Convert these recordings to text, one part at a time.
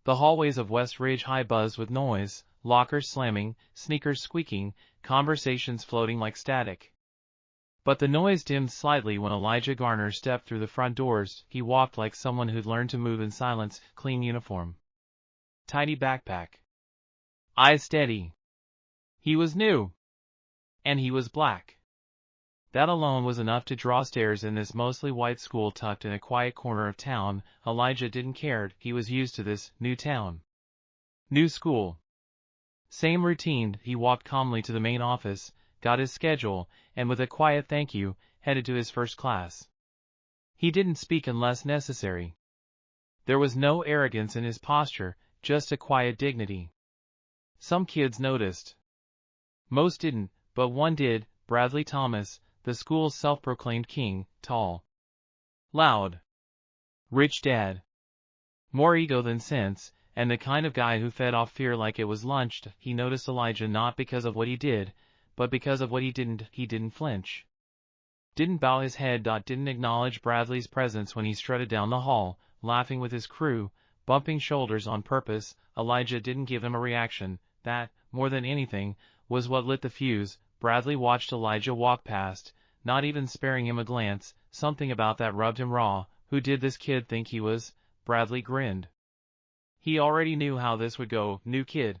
The hallways of West Ridge High buzzed with noise, lockers slamming, sneakers squeaking, conversations floating like static. But the noise dimmed slightly when Elijah Garner stepped through the front doors. He walked like someone who'd learned to move in silence, clean uniform, tidy backpack, eyes steady. He was new. And he was black. That alone was enough to draw stares in this mostly white school tucked in a quiet corner of town. Elijah didn't care. He was used to this new town, new school. Same routine. He walked calmly to the main office, got his schedule, and with a quiet thank you, headed to his first class. He didn't speak unless necessary. There was no arrogance in his posture, just a quiet dignity. Some kids noticed. Most didn't, but one did. Bradley Thomas, the school's self-proclaimed king, tall, loud, rich dad. More ego than sense, and the kind of guy who fed off fear like it was lunch. He noticed Elijah not because of what he did, but because of what he didn't. He didn't flinch. Didn't bow his head. Didn't acknowledge Bradley's presence when he strutted down the hall, laughing with his crew, bumping shoulders on purpose. Elijah didn't give him a reaction. That, more than anything, was what lit the fuse. Bradley watched Elijah walk past, not even sparing him a glance. Something about that rubbed him raw. Who did this kid think he was? Bradley grinned. He already knew how this would go. New kid.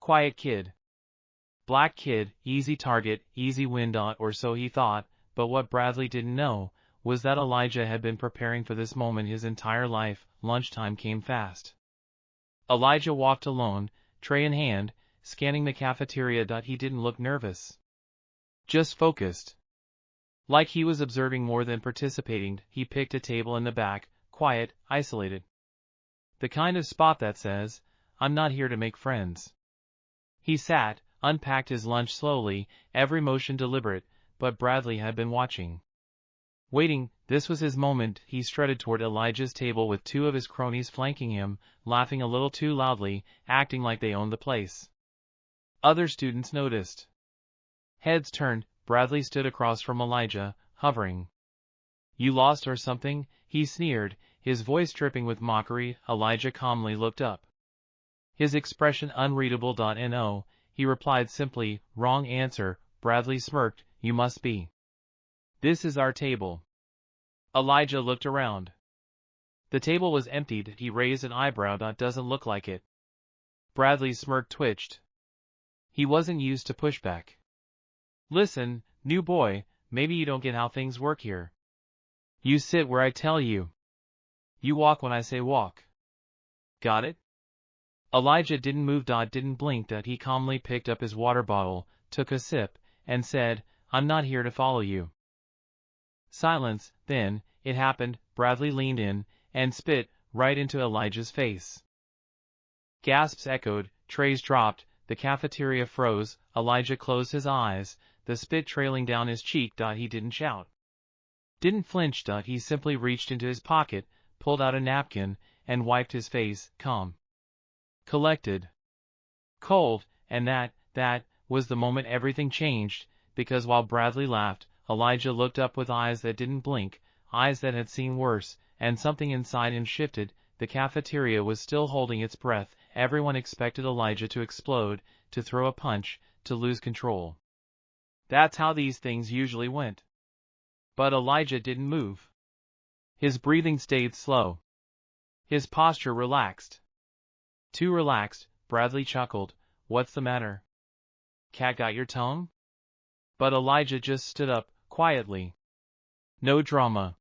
Quiet kid. Black kid, easy target, easy win. Or so he thought, but what Bradley didn't know was that Elijah had been preparing for this moment his entire life. Lunchtime came fast. Elijah walked alone, tray in hand, scanning the cafeteria. He didn't look nervous. Just focused. Like he was observing more than participating. He picked a table in the back, quiet, isolated. The kind of spot that says, "I'm not here to make friends." He sat, unpacked his lunch slowly, every motion deliberate, but Bradley had been watching. Waiting. This was his moment. He strutted toward Elijah's table with two of his cronies flanking him, laughing a little too loudly, acting like they owned the place. Other students noticed. Heads turned. Bradley stood across from Elijah, hovering. "You lost or something?" he sneered, his voice dripping with mockery. Elijah calmly looked up. His expression unreadable. No, he replied simply, "Wrong answer." Bradley smirked. "You must be. This is our table." Elijah looked around. The table was emptied. He raised an eyebrow. "Doesn't look like it." Bradley's smirk twitched. He wasn't used to pushback. "Listen, new boy, maybe you don't get how things work here. You sit where I tell you. You walk when I say walk. Got it?" Elijah didn't move. Didn't blink. He calmly picked up his water bottle, took a sip, and said, "I'm not here to follow you." Silence. Then, it happened. Bradley leaned in, and spit, right into Elijah's face. Gasps echoed, trays dropped, the cafeteria froze. Elijah closed his eyes, the spit trailing down his cheek. He didn't shout. Didn't flinch. He simply reached into his pocket, pulled out a napkin, and wiped his face, calm, collected, cold. And that was the moment everything changed, because while Bradley laughed, Elijah looked up with eyes that didn't blink, eyes that had seen worse, and something inside him shifted. The cafeteria was still holding its breath. Everyone expected Elijah to explode, to throw a punch, to lose control. That's how these things usually went. But Elijah didn't move. His breathing stayed slow. His posture relaxed. Too relaxed. Bradley chuckled. "What's the matter? Cat got your tongue?" But Elijah just stood up, quietly. No drama.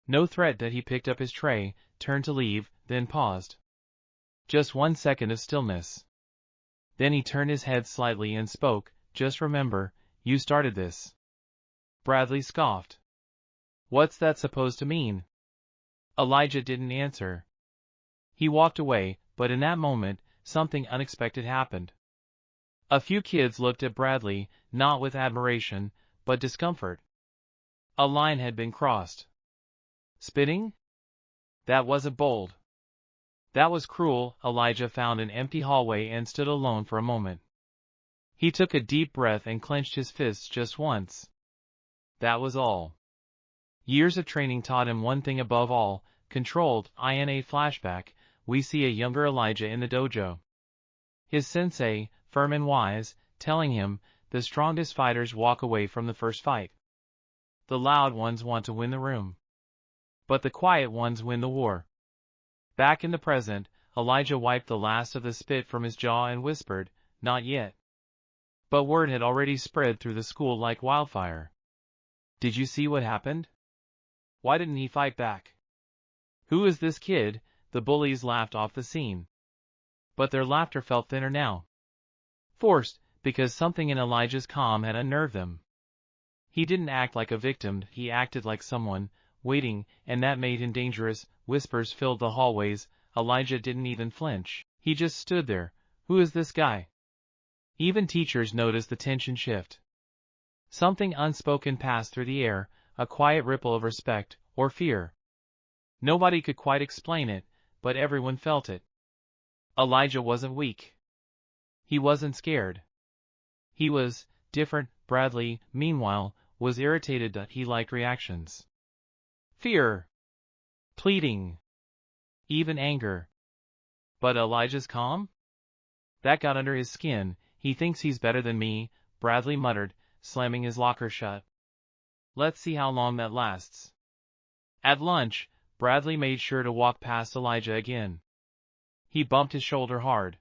No threat. He picked up his tray, turned to leave, then paused. Just 1 second of stillness. Then he turned his head slightly and spoke, "Just remember, you started this." Bradley scoffed. "What's that supposed to mean?" Elijah didn't answer. He walked away, but in that moment, something unexpected happened. A few kids looked at Bradley, not with admiration, but discomfort. A line had been crossed. Spitting? That wasn't bold. That was cruel. Elijah found an empty hallway and stood alone for a moment. He took a deep breath and clenched his fists just once. That was all. Years of training taught him one thing above all, controlled, in a flashback, we see a younger Elijah in the dojo. His sensei, firm and wise, telling him, the strongest fighters walk away from the first fight. The loud ones want to win the room. But the quiet ones win the war. Back in the present, Elijah wiped the last of the spit from his jaw and whispered, "Not yet." But word had already spread through the school like wildfire. "Did you see what happened? Why didn't he fight back? Who is this kid?" The bullies laughed off the scene. But their laughter felt thinner now. Forced, because something in Elijah's calm had unnerved them. He didn't act like a victim, he acted like someone, waiting, and that made him dangerous. Whispers filled the hallways. Elijah didn't even flinch. He just stood there. Who is this guy? Even teachers noticed the tension shift. Something unspoken passed through the air, a quiet ripple of respect, or fear. Nobody could quite explain it, but everyone felt it. Elijah wasn't weak. He wasn't scared. He was different. Bradley, meanwhile, was irritated that he liked reactions. Fear. Pleading. Even anger. But Elijah's calm? That got under his skin. He thinks he's better than me, Bradley muttered, slamming his locker shut. Let's see how long that lasts. At lunch, Bradley made sure to walk past Elijah again. He bumped his shoulder hard.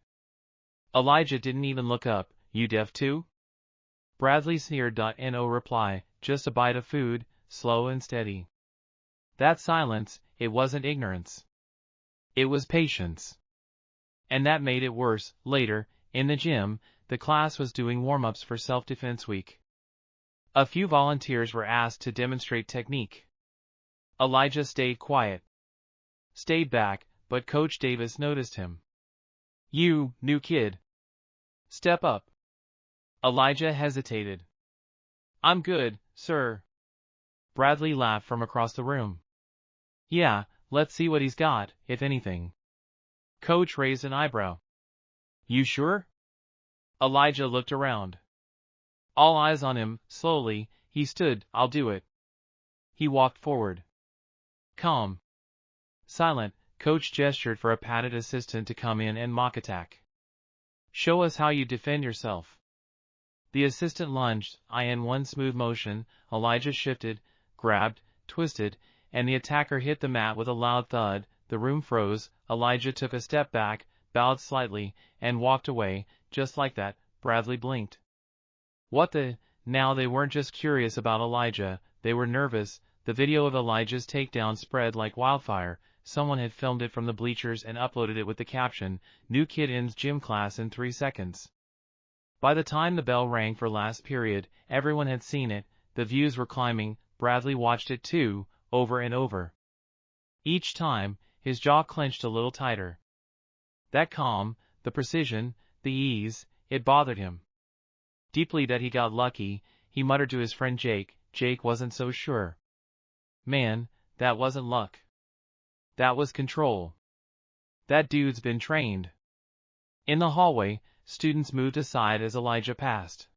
Elijah didn't even look up. You deaf too? Bradley sneered. No reply, just a bite of food, slow and steady. That silence, it wasn't ignorance. It was patience. And that made it worse. Later, in the gym, the class was doing warm-ups for self-defense week. A few volunteers were asked to demonstrate technique. Elijah stayed quiet. Stayed back, but Coach Davis noticed him. You, new kid. Step up. Elijah hesitated. I'm good, sir. Bradley laughed from across the room. Yeah, let's see what he's got, if anything. Coach raised an eyebrow. You sure? Elijah looked around. All eyes on him. Slowly, he stood. I'll do it. He walked forward. Calm. Silent, Coach gestured for a padded assistant to come in and mock attack. Show us how you defend yourself. The assistant lunged. In one smooth motion, Elijah shifted, grabbed, twisted, and the attacker hit the mat with a loud thud. The room froze. Elijah took a step back, bowed slightly, and walked away. Just like that, Bradley blinked. What the? Now they weren't just curious about Elijah, they were nervous. The video of Elijah's takedown spread like wildfire. Someone had filmed it from the bleachers and uploaded it with the caption, "New kid ends gym class in 3 seconds." By the time the bell rang for last period, everyone had seen it. The views were climbing. Bradley watched it too, over and over. Each time, his jaw clenched a little tighter. That calm, the precision, the ease, it bothered him. Deeply that he got lucky, he muttered to his friend Jake. Jake wasn't so sure. Man, that wasn't luck. That was control. That dude's been trained. In the hallway, students moved aside as Elijah passed.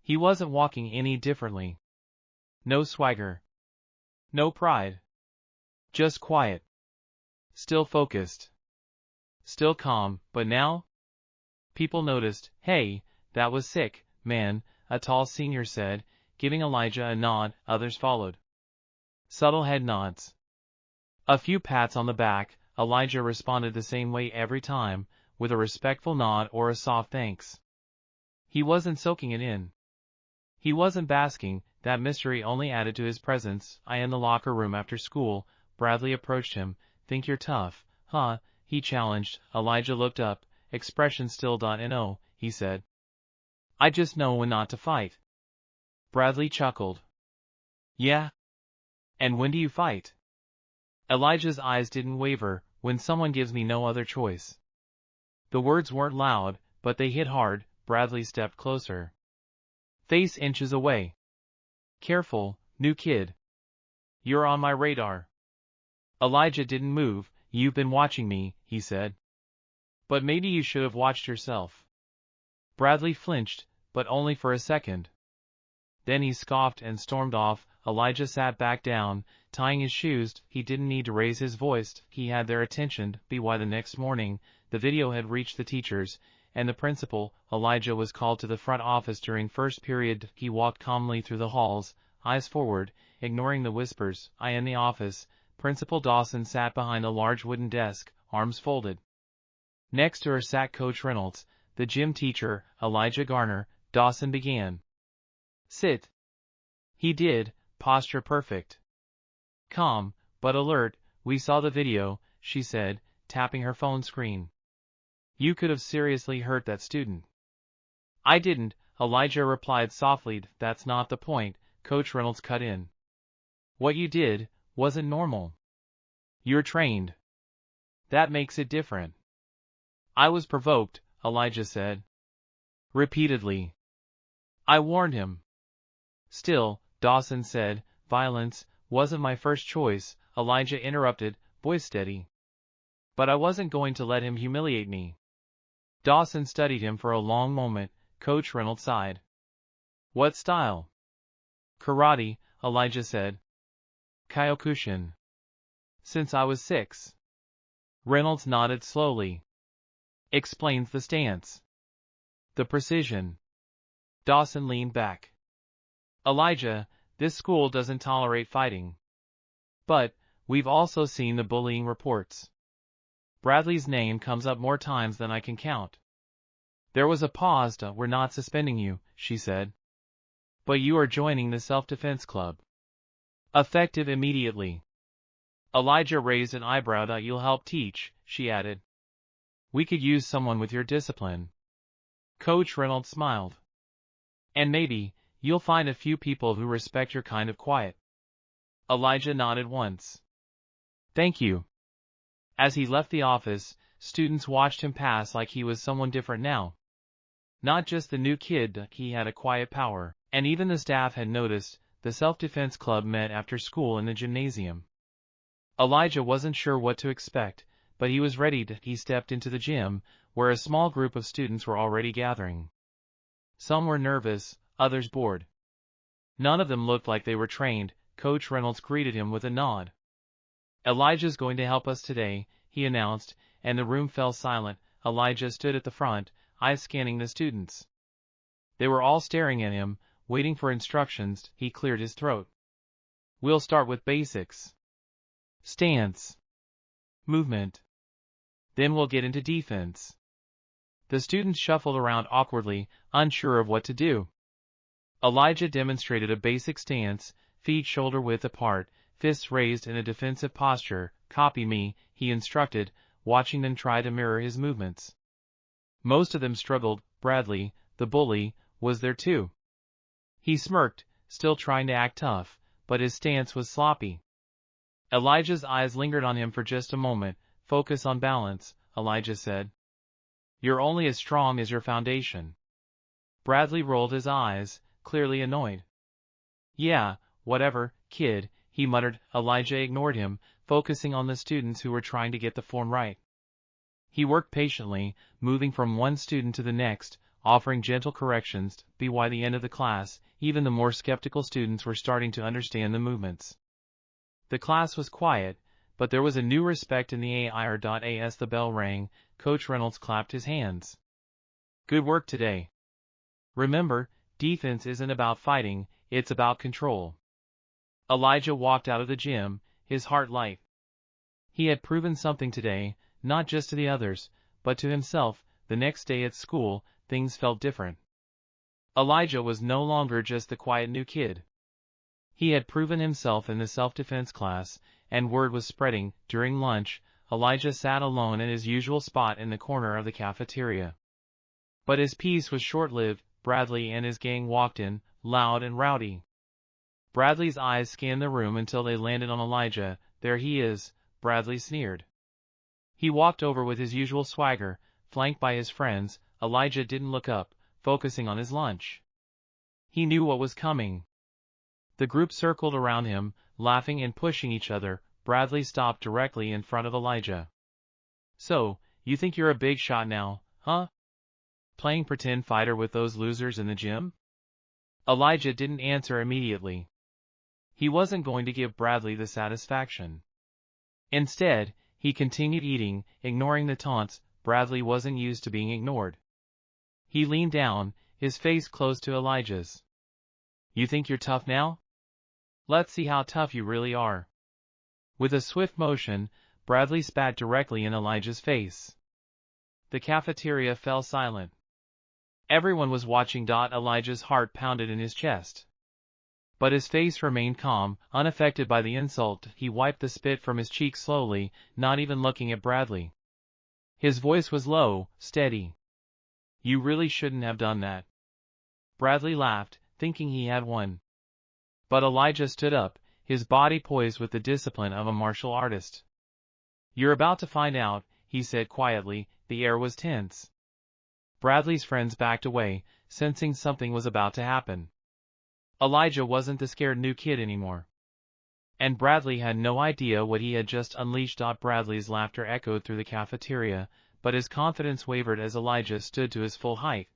He wasn't walking any differently. No swagger. No pride. Just quiet. Still focused. Still calm, but now? People noticed. Hey, that was sick, man, a tall senior said, giving Elijah a nod. Others followed. Subtle head nods. A few pats on the back. Elijah responded the same way every time, with a respectful nod or a soft thanks. He wasn't soaking it in. He wasn't basking. That mystery only added to his presence. In the locker room after school, Bradley approached him. Think you're tough, huh? He challenged. Elijah looked up, expression still. No, he said. I just know when not to fight. Bradley chuckled. Yeah? And when do you fight? Elijah's eyes didn't waver. When someone gives me no other choice. The words weren't loud, but they hit hard. Bradley stepped closer. Face inches away. Careful, new kid. You're on my radar. Elijah didn't move. You've been watching me, he said. But maybe you should have watched yourself. Bradley flinched, but only for a second. Then he scoffed and stormed off. Elijah sat back down, tying his shoes. He didn't need to raise his voice. He had their attention. By the next morning, the video had reached the teachers and the principal. Elijah was called to the front office during first period. He walked calmly through the halls, eyes forward, ignoring the whispers. In the office, Principal Dawson sat behind a large wooden desk, arms folded. Next to her sat Coach Reynolds, the gym teacher, Elijah Garner. Dawson began. Sit. He did, posture perfect. Calm, but alert. We saw the video, she said, tapping her phone screen. You could have seriously hurt that student. I didn't, Elijah replied softly. That's not the point, Coach Reynolds cut in. What you did wasn't normal. You're trained. That makes it different. I was provoked, Elijah said. Repeatedly. I warned him. Still, Dawson said, violence wasn't my first choice, Elijah interrupted, voice steady. But I wasn't going to let him humiliate me. Dawson studied him for a long moment. Coach Reynolds sighed. What style? Karate, Elijah said. Kyokushin. Since I was 6. Reynolds nodded slowly. Explains the stance. The precision. Dawson leaned back. Elijah, this school doesn't tolerate fighting. But, we've also seen the bullying reports. Bradley's name comes up more times than I can count. There was a pause. We're not suspending you, she said. But you are joining the self-defense club. Effective immediately. Elijah raised an eyebrow. You'll help teach, she added. We could use someone with your discipline. Coach Reynolds smiled. And maybe, you'll find a few people who respect your kind of quiet. Elijah nodded once. Thank you. As he left the office, students watched him pass like he was someone different now. Not just the new kid, he had a quiet power, and even the staff had noticed. The self-defense club met after school in the gymnasium. Elijah wasn't sure what to expect, but he was ready. He stepped into the gym, where a small group of students were already gathering. Some were nervous, others bored. None of them looked like they were trained. Coach Reynolds greeted him with a nod. Elijah's going to help us today, he announced, and the room fell silent. Elijah stood at the front, eyes scanning the students. They were all staring at him, waiting for instructions. He cleared his throat. We'll start with basics. Stance. Movement. Then we'll get into defense. The students shuffled around awkwardly, unsure of what to do. Elijah demonstrated a basic stance, feet shoulder-width apart, fists raised in a defensive posture. Copy me, he instructed, watching them try to mirror his movements. Most of them struggled. Bradley, the bully, was there too. He smirked, still trying to act tough, but his stance was sloppy. Elijah's eyes lingered on him for just a moment. Focus on balance, Elijah said. You're only as strong as your foundation. Bradley rolled his eyes, clearly annoyed. Yeah, whatever, kid, he muttered. Elijah ignored him, focusing on the students who were trying to get the form right. He worked patiently, moving from one student to the next, offering gentle corrections. By the end of the class, even the more skeptical students were starting to understand the movements. The class was quiet, but there was a new respect in the air. As the bell rang, Coach Reynolds clapped his hands. Good work today. Remember, defense isn't about fighting, it's about control. Elijah walked out of the gym, his heart light. He had proven something today, not just to the others, but to himself. The next day at school, things felt different. Elijah was no longer just the quiet new kid. He had proven himself in the self-defense class, and word was spreading. During lunch, Elijah sat alone in his usual spot in the corner of the cafeteria. But his peace was short-lived. Bradley and his gang walked in, loud and rowdy. Bradley's eyes scanned the room until they landed on Elijah. There he is, Bradley sneered. He walked over with his usual swagger, flanked by his friends. Elijah didn't look up, focusing on his lunch. He knew what was coming. The group circled around him, laughing and pushing each other. Bradley stopped directly in front of Elijah. So, you think you're a big shot now, huh? Playing pretend fighter with those losers in the gym? Elijah didn't answer immediately. He wasn't going to give Bradley the satisfaction. Instead, he continued eating, ignoring the taunts. Bradley wasn't used to being ignored. He leaned down, his face close to Elijah's. "You think you're tough now? Let's see how tough you really are." With a swift motion, Bradley spat directly in Elijah's face. The cafeteria fell silent. Everyone was watching. Elijah's heart pounded in his chest. But his face remained calm, unaffected by the insult. He wiped the spit from his cheek slowly, not even looking at Bradley. His voice was low, steady. "You really shouldn't have done that." Bradley laughed, thinking he had won. But Elijah stood up, his body poised with the discipline of a martial artist. "You're about to find out," he said quietly. The air was tense. Bradley's friends backed away, sensing something was about to happen. Elijah wasn't the scared new kid anymore. And Bradley had no idea what he had just unleashed. Bradley's laughter echoed through the cafeteria, but his confidence wavered as Elijah stood to his full height.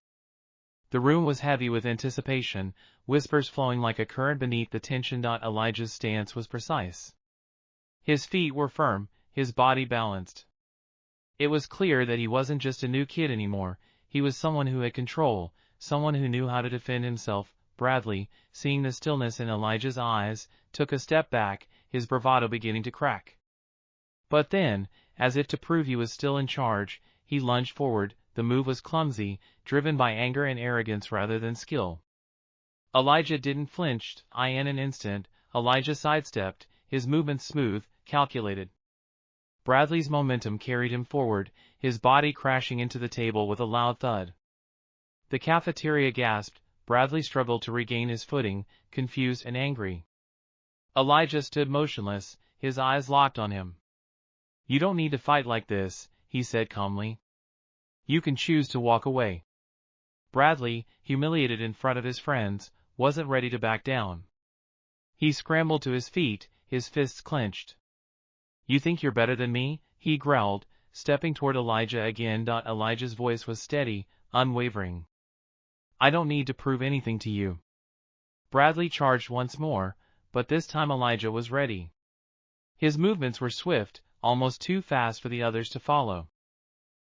The room was heavy with anticipation, whispers flowing like a current beneath the tension. Elijah's stance was precise. His feet were firm, his body balanced. It was clear that he wasn't just a new kid anymore, he was someone who had control, someone who knew how to defend himself. Bradley, seeing the stillness in Elijah's eyes, took a step back, his bravado beginning to crack. But then, as if to prove he was still in charge, he lunged forward. The move was clumsy, driven by anger and arrogance rather than skill. Elijah didn't flinch. In an instant, Elijah sidestepped, his movements smooth, calculated. Bradley's momentum carried him forward, his body crashing into the table with a loud thud. The cafeteria gasped. Bradley struggled to regain his footing, confused and angry. Elijah stood motionless, his eyes locked on him. "You don't need to fight like this," he said calmly. "You can choose to walk away." Bradley, humiliated in front of his friends, wasn't ready to back down. He scrambled to his feet, his fists clenched. "You think you're better than me?" he growled, stepping toward Elijah again. Elijah's voice was steady, unwavering. "I don't need to prove anything to you." Bradley charged once more, but this time Elijah was ready. His movements were swift, almost too fast for the others to follow.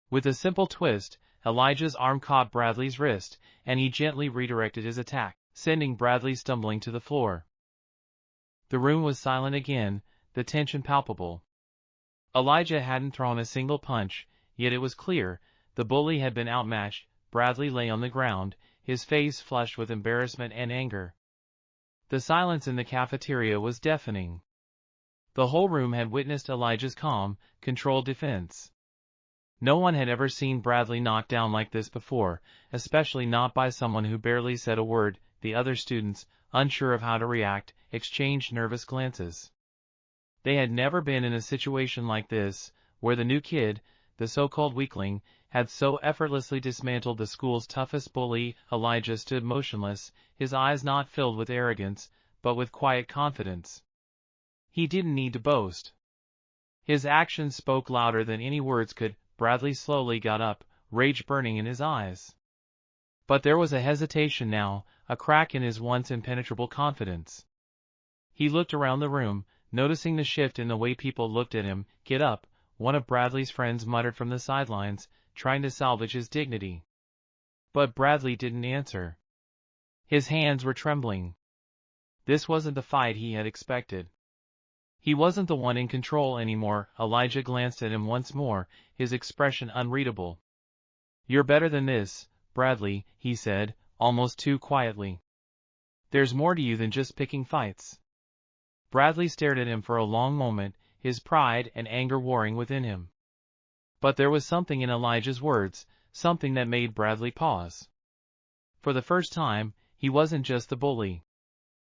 With a simple twist, Elijah's arm caught Bradley's wrist, and he gently redirected his attack, sending Bradley stumbling to the floor. The room was silent again, the tension palpable. Elijah hadn't thrown a single punch, yet it was clear, the bully had been outmatched. Bradley lay on the ground, his face flushed with embarrassment and anger. The silence in the cafeteria was deafening. The whole room had witnessed Elijah's calm, controlled defense. No one had ever seen Bradley knocked down like this before, especially not by someone who barely said a word. The other students, unsure of how to react, exchanged nervous glances. They had never been in a situation like this, where the new kid, the so-called weakling, had so effortlessly dismantled the school's toughest bully. Elijah stood motionless, his eyes not filled with arrogance, but with quiet confidence. He didn't need to boast. His actions spoke louder than any words could. Bradley slowly got up, rage burning in his eyes. But there was a hesitation now, a crack in his once impenetrable confidence. He looked around the room, noticing the shift in the way people looked at him. "Get up," one of Bradley's friends muttered from the sidelines, trying to salvage his dignity. But Bradley didn't answer. His hands were trembling. This wasn't the fight he had expected. He wasn't the one in control anymore. Elijah glanced at him once more, his expression unreadable. "You're better than this, Bradley," he said, almost too quietly. "There's more to you than just picking fights." Bradley stared at him for a long moment, his pride and anger warring within him. But there was something in Elijah's words, something that made Bradley pause. For the first time, he wasn't just the bully.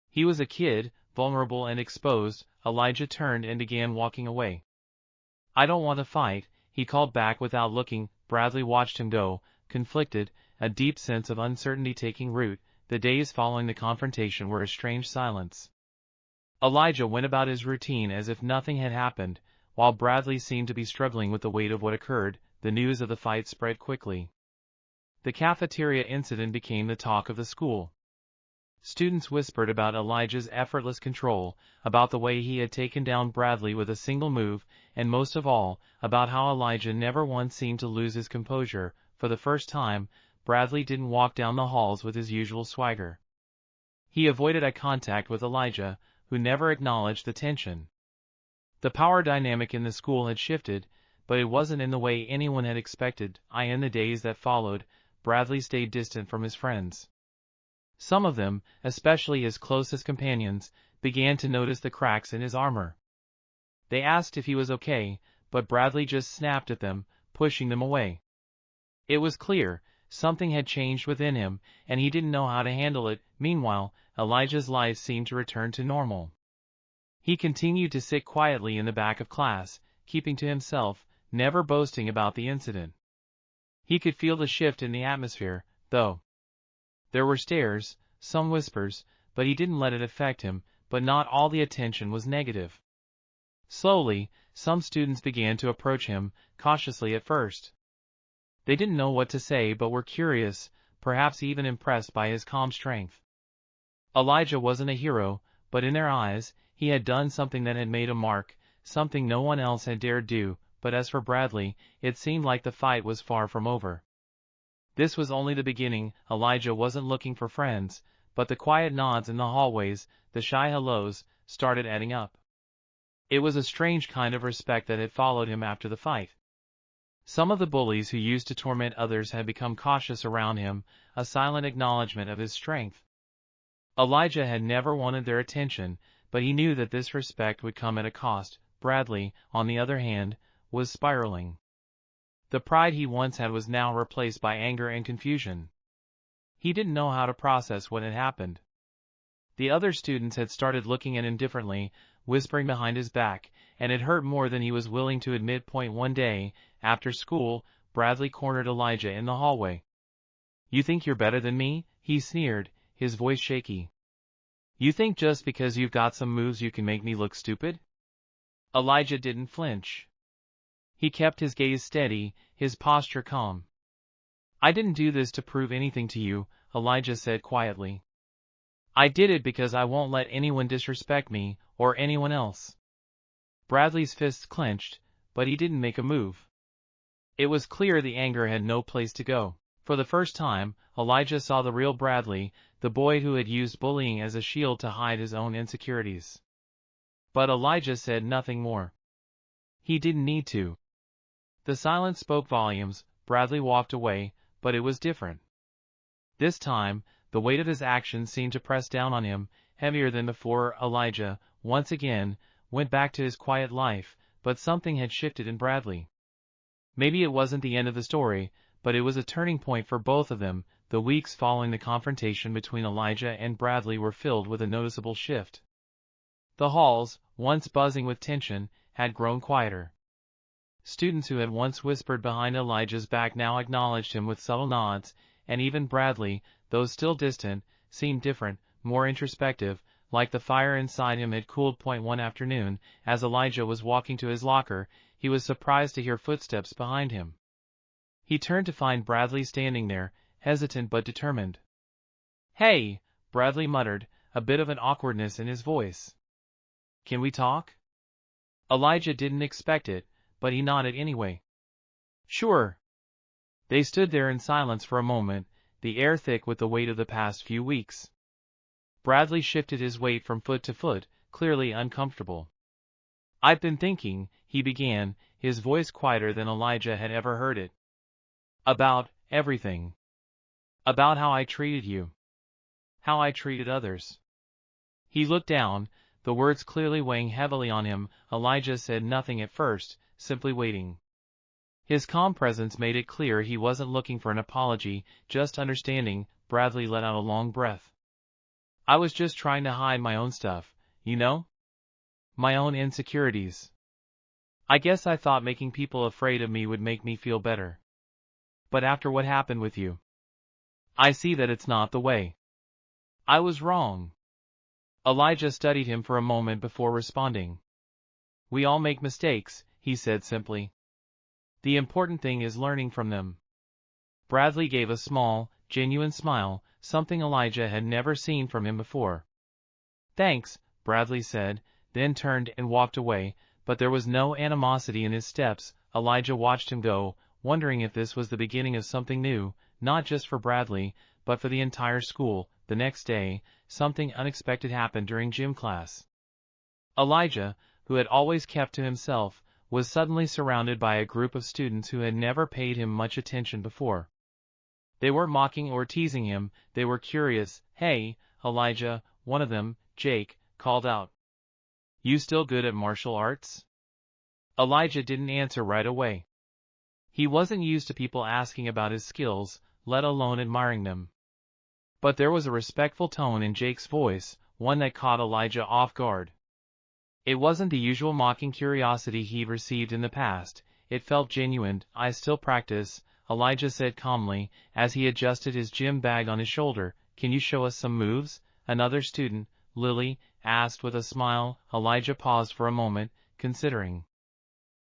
He was a kid, vulnerable and exposed. Elijah turned and began walking away. "I don't want to fight," he called back without looking. Bradley watched him go, conflicted, a deep sense of uncertainty taking root. The days following the confrontation were a strange silence. Elijah went about his routine as if nothing had happened, while Bradley seemed to be struggling with the weight of what occurred. The news of the fight spread quickly. The cafeteria incident became the talk of the school. Students whispered about Elijah's effortless control, about the way he had taken down Bradley with a single move, and most of all, about how Elijah never once seemed to lose his composure. For the first time, Bradley didn't walk down the halls with his usual swagger. He avoided eye contact with Elijah, who never acknowledged the tension. The power dynamic in the school had shifted, but it wasn't in the way anyone had expected. In the days that followed, Bradley stayed distant from his friends. Some of them, especially his closest companions, began to notice the cracks in his armor. They asked if he was okay, but Bradley just snapped at them, pushing them away. It was clear, something had changed within him, and he didn't know how to handle it. Meanwhile, Elijah's life seemed to return to normal. He continued to sit quietly in the back of class, keeping to himself, never boasting about the incident. He could feel the shift in the atmosphere, though. There were stares, some whispers, but he didn't let it affect him. But not all the attention was negative. Slowly, some students began to approach him, cautiously at first. They didn't know what to say but were curious, perhaps even impressed by his calm strength. Elijah wasn't a hero, but in their eyes, he had done something that had made a mark, something no one else had dared do. But as for Bradley, it seemed like the fight was far from over. This was only the beginning. Elijah wasn't looking for friends, but the quiet nods in the hallways, the shy hellos, started adding up. It was a strange kind of respect that had followed him after the fight. Some of the bullies who used to torment others had become cautious around him, a silent acknowledgement of his strength. Elijah had never wanted their attention, but he knew that this respect would come at a cost. Bradley, on the other hand, was spiraling. The pride he once had was now replaced by anger and confusion. He didn't know how to process what had happened. The other students had started looking at him differently, whispering behind his back, and it hurt more than he was willing to admit. One day, after school, Bradley cornered Elijah in the hallway. "You think you're better than me?" he sneered, his voice shaky. "You think just because you've got some moves you can make me look stupid?" Elijah didn't flinch. He kept his gaze steady, his posture calm. "I didn't do this to prove anything to you," Elijah said quietly. "I did it because I won't let anyone disrespect me, or anyone else." Bradley's fists clenched, but he didn't make a move. It was clear the anger had no place to go. For the first time, Elijah saw the real Bradley, the boy who had used bullying as a shield to hide his own insecurities. But Elijah said nothing more. He didn't need to. The silence spoke volumes. Bradley walked away, but it was different. This time, the weight of his actions seemed to press down on him, heavier than before. Elijah, once again, went back to his quiet life, but something had shifted in Bradley. Maybe it wasn't the end of the story, but it was a turning point for both of them. The weeks following the confrontation between Elijah and Bradley were filled with a noticeable shift. The halls, once buzzing with tension, had grown quieter. Students who had once whispered behind Elijah's back now acknowledged him with subtle nods, and even Bradley, though still distant, seemed different, more introspective, like the fire inside him had cooled. One afternoon, as Elijah was walking to his locker, he was surprised to hear footsteps behind him. He turned to find Bradley standing there, hesitant but determined. "Hey," Bradley muttered, a bit of an awkwardness in his voice. "Can we talk?" Elijah didn't expect it, but he nodded anyway. "Sure." They stood there in silence for a moment, the air thick with the weight of the past few weeks. Bradley shifted his weight from foot to foot, clearly uncomfortable. "I've been thinking," he began, his voice quieter than Elijah had ever heard it. "About everything. About how I treated you. How I treated others." He looked down, the words clearly weighing heavily on him. Elijah said nothing at first, simply waiting. His calm presence made it clear he wasn't looking for an apology, just understanding. Bradley let out a long breath. "I was just trying to hide my own stuff, you know? My own insecurities. I guess I thought making people afraid of me would make me feel better. But after what happened with you, I see that it's not the way. I was wrong." Elijah studied him for a moment before responding. "We all make mistakes," he said simply. "The important thing is learning from them." Bradley gave a small, genuine smile, something Elijah had never seen from him before. "Thanks," Bradley said, then turned and walked away, but there was no animosity in his steps. Elijah watched him go, wondering if this was the beginning of something new, not just for Bradley, but for the entire school. The next day, something unexpected happened during gym class. Elijah, who had always kept to himself, was suddenly surrounded by a group of students who had never paid him much attention before. They weren't mocking or teasing him, they were curious. "Hey, Elijah," one of them, Jake, called out. "You still good at martial arts?" Elijah didn't answer right away. He wasn't used to people asking about his skills, let alone admiring them. But there was a respectful tone in Jake's voice, one that caught Elijah off guard. It wasn't the usual mocking curiosity he'd received in the past, it felt genuine. "I still practice," Elijah said calmly, as he adjusted his gym bag on his shoulder. "Can you show us some moves?" Another student, Lily, asked with a smile. Elijah paused for a moment, considering.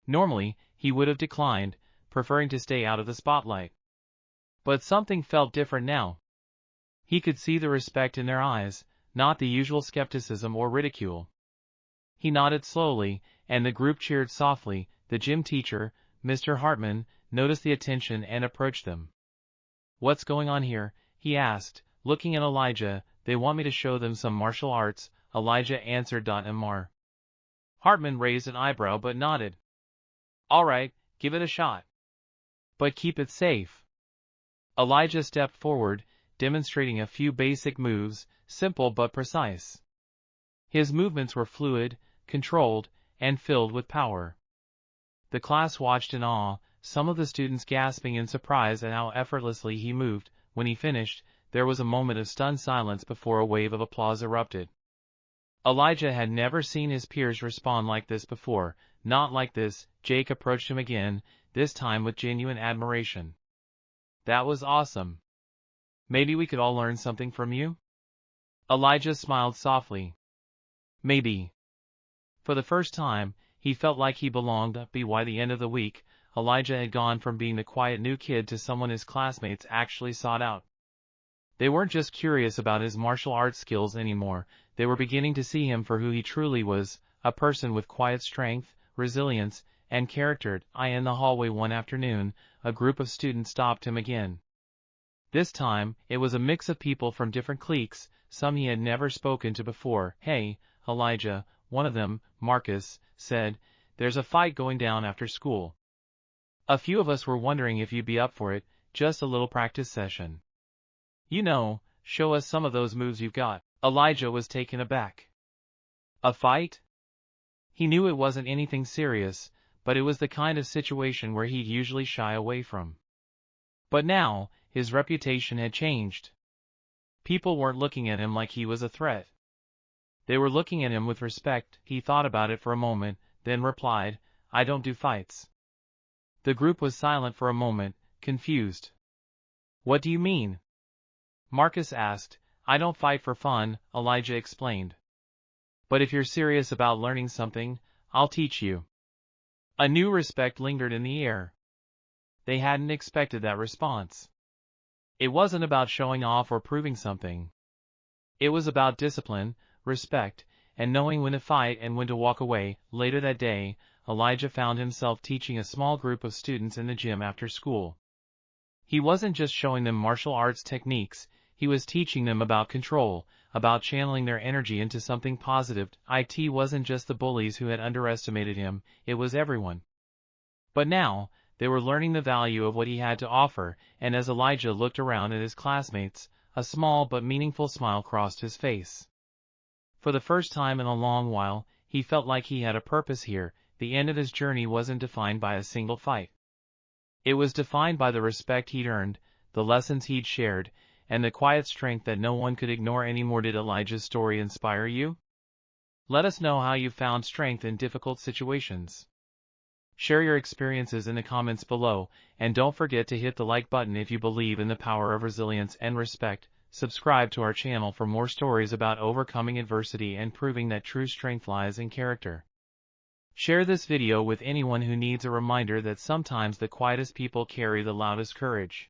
Normally, he would have declined, preferring to stay out of the spotlight. But something felt different now. He could see the respect in their eyes, not the usual skepticism or ridicule. He nodded slowly, and the group cheered softly. The gym teacher, Mr. Hartman, noticed the attention and approached them. "What's going on here?" he asked, looking at Elijah. "They want me to show them some martial arts," Elijah answered. Mr. Hartman raised an eyebrow but nodded. "All right, give it a shot. But keep it safe." Elijah stepped forward, demonstrating a few basic moves, simple but precise. His movements were fluid, controlled, and filled with power. The class watched in awe, some of the students gasping in surprise at how effortlessly he moved. When he finished, there was a moment of stunned silence before a wave of applause erupted. Elijah had never seen his peers respond like this before, not like this. Jake approached him again, this time with genuine admiration. "That was awesome. Maybe we could all learn something from you?" Elijah smiled softly. "Maybe." For the first time, he felt like he belonged. By the end of the week, Elijah had gone from being the quiet new kid to someone his classmates actually sought out. They weren't just curious about his martial arts skills anymore, they were beginning to see him for who he truly was, a person with quiet strength, resilience, and character. In the hallway one afternoon, a group of students stopped him again. This time, it was a mix of people from different cliques, some he had never spoken to before. "Hey, Elijah," one of them, Marcus, said, "there's a fight going down after school. A few of us were wondering if you'd be up for it, just a little practice session. You know, show us some of those moves you've got." Elijah was taken aback. A fight? He knew it wasn't anything serious, but it was the kind of situation where he'd usually shy away from. But now, his reputation had changed. People weren't looking at him like he was a threat. They were looking at him with respect. He thought about it for a moment, then replied, "I don't do fights." The group was silent for a moment, confused. "What do you mean?" Marcus asked. "I don't fight for fun," Elijah explained. "But if you're serious about learning something, I'll teach you." A new respect lingered in the air. They hadn't expected that response. It wasn't about showing off or proving something. It was about discipline, respect, and knowing when to fight and when to walk away. Later that day, Elijah found himself teaching a small group of students in the gym after school. He wasn't just showing them martial arts techniques, he was teaching them about control, about channeling their energy into something positive. It wasn't just the bullies who had underestimated him, it was everyone. But now, they were learning the value of what he had to offer, and as Elijah looked around at his classmates, a small but meaningful smile crossed his face. For the first time in a long while, he felt like he had a purpose here. The end of his journey wasn't defined by a single fight. It was defined by the respect he'd earned, the lessons he'd shared, and the quiet strength that no one could ignore anymore. Did Elijah's story inspire you? Let us know how you found strength in difficult situations. Share your experiences in the comments below, and don't forget to hit the like button if you believe in the power of resilience and respect. Subscribe to our channel for more stories about overcoming adversity and proving that true strength lies in character. Share this video with anyone who needs a reminder that sometimes the quietest people carry the loudest courage.